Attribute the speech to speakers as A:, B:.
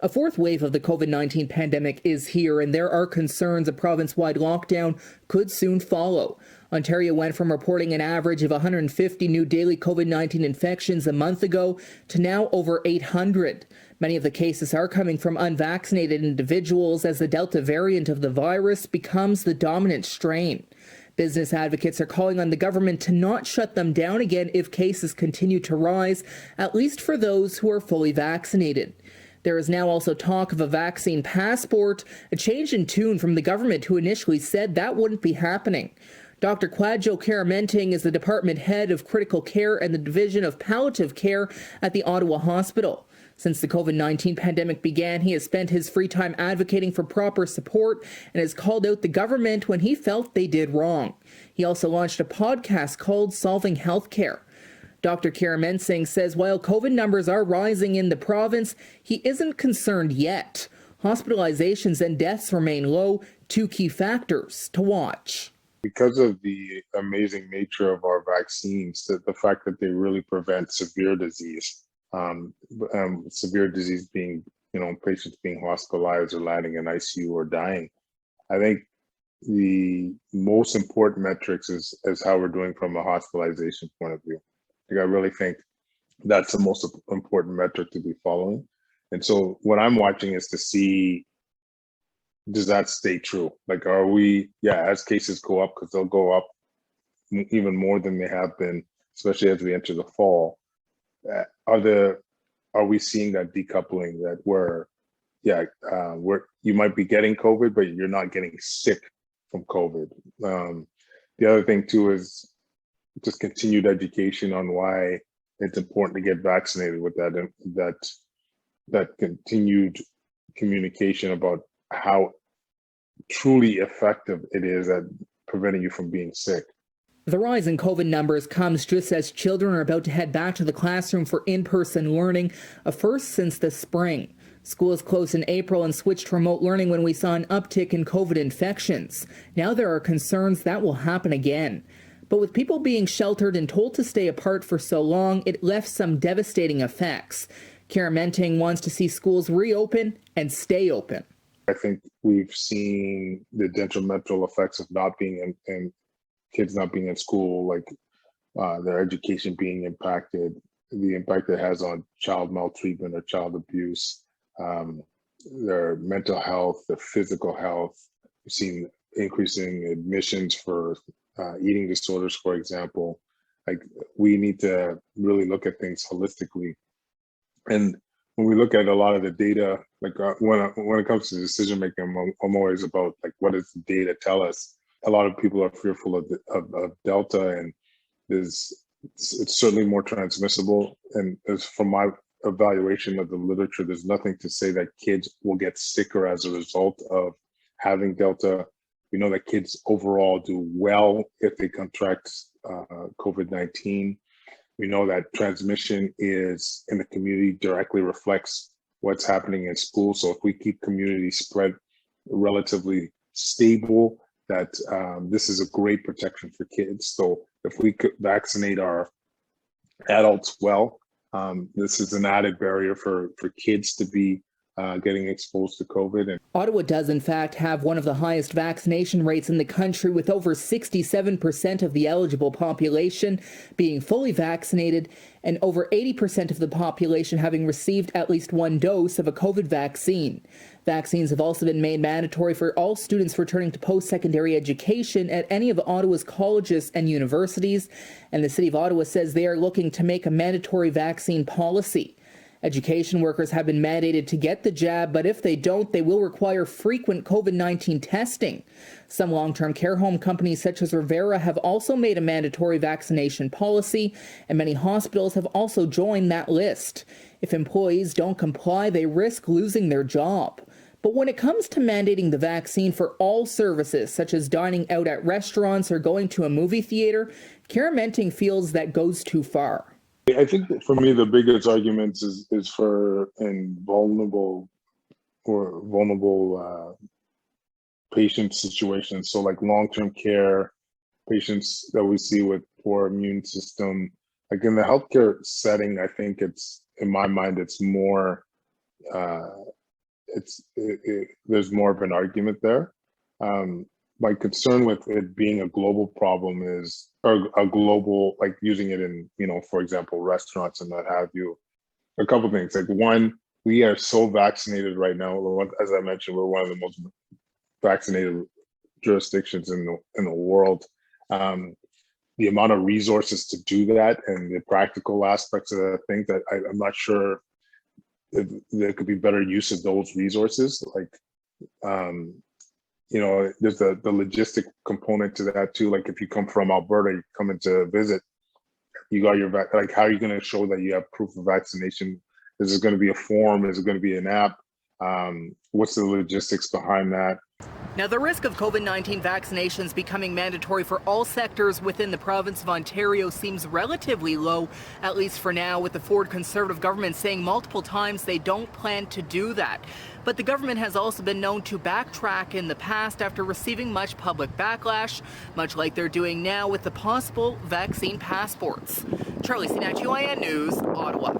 A: A fourth wave of the COVID-19 pandemic is here, and there are concerns a province-wide lockdown could soon follow. Ontario went from reporting an average of 150 new daily COVID-19 infections a month ago to now over 800. Many of the cases are coming from unvaccinated individuals as the Delta variant of the virus becomes the dominant strain. Business advocates are calling on the government to not shut them down again if cases continue to rise, at least for those who are fully vaccinated. There is now also talk of a vaccine passport, a change in tune from the government who initially said that wouldn't be happening. Dr. Kwadwo Kyeremanteng is the department head of critical care and the division of palliative care at the Ottawa Hospital. Since the COVID-19 pandemic began, he has spent his free time advocating for proper support and has called out the government when he felt they did wrong. He also launched a podcast called Solving Healthcare. Dr. Kyeremanteng says while COVID numbers are rising in the province, he isn't concerned yet. Hospitalizations and deaths remain low, two key factors to watch.
B: Because of the amazing nature of our vaccines, the fact that they really prevent severe disease, severe disease being, patients being hospitalized or landing in ICU or dying, I think the most important metrics is how we're doing from a hospitalization point of view. I really think that's the most important metric to be following. And so what I'm watching is to see, does that stay true? Like, are we, as cases go up, because they'll go up even more than they have been, especially as we enter the fall, are we seeing that decoupling that where you might be getting COVID, but you're not getting sick from COVID? The other thing too is just continued education on why it's important to get vaccinated, with that continued communication about how truly effective it is at preventing you from being sick.
A: The rise in COVID numbers comes just as children are about to head back to the classroom for in-person learning, a first since the spring. Schools closed in April and switched to remote learning when we saw an uptick in COVID infections. Now there are concerns that will happen again. But with people being sheltered and told to stay apart for so long, it left some devastating effects. Kyeremanteng wants to see schools reopen and stay open.
B: I think we've seen the detrimental effects of not being in kids not being in school, like their education being impacted, the impact it has on child maltreatment or child abuse, their mental health, their physical health. We've seen increasing admissions for eating disorders, for example. Like, we need to really look at things holistically. And when we look at a lot of the data, like when it comes to decision making, I'm always about, like, what does the data tell us? A lot of people are fearful of Delta, and it's certainly more transmissible. And as from my evaluation of the literature, there's nothing to say that kids will get sicker as a result of having Delta. We know that kids overall do well if they contract COVID-19. We know that transmission is in the community directly reflects what's happening in school. So if we keep community spread relatively stable, that this is a great protection for kids. So if we could vaccinate our adults well, this is an added barrier for kids to be getting exposed to COVID.
A: Ottawa does, in fact, have one of the highest vaccination rates in the country, with over 67% of the eligible population being fully vaccinated and over 80% of the population having received at least one dose of a COVID vaccine. Vaccines have also been made mandatory for all students returning to post-secondary education at any of Ottawa's colleges and universities, and the City of Ottawa says they are looking to make a mandatory vaccine policy. Education workers have been mandated to get the jab, but if they don't, they will require frequent COVID-19 testing. Some long-term care home companies such as Rivera have also made a mandatory vaccination policy, and many hospitals have also joined that list. If employees don't comply, they risk losing their job. But when it comes to mandating the vaccine for all services, such as dining out at restaurants or going to a movie theater, Kyeremanteng feels that goes too far.
B: I think that for me, the biggest argument is for vulnerable patient situations. So like long-term care patients that we see with poor immune system, like in the healthcare setting, I think it's, in my mind, it's more there's more of an argument there. My concern with it being a global problem is, or a global, like using it in, for example, restaurants and what have you. A couple of things. Like one, we are so vaccinated right now. As I mentioned, we're one of the most vaccinated jurisdictions in the world. The amount of resources to do that and the practical aspects of the thing that I'm not sure if there could be better use of those resources. Like, there's the logistic component to that too. Like if you come from Alberta, you come in to visit, you got your like, how are you going to show that you have proof of vaccination? Is it going to be a form? Is it going to be an app? What's the logistics behind that?
A: Now, the risk of COVID-19 vaccinations becoming mandatory for all sectors within the province of Ontario seems relatively low, at least for now, with the Ford Conservative government saying multiple times they don't plan to do that. But the government has also been known to backtrack in the past after receiving much public backlash, much like they're doing now with the possible vaccine passports. Charlie Sinach, UIN News, Ottawa.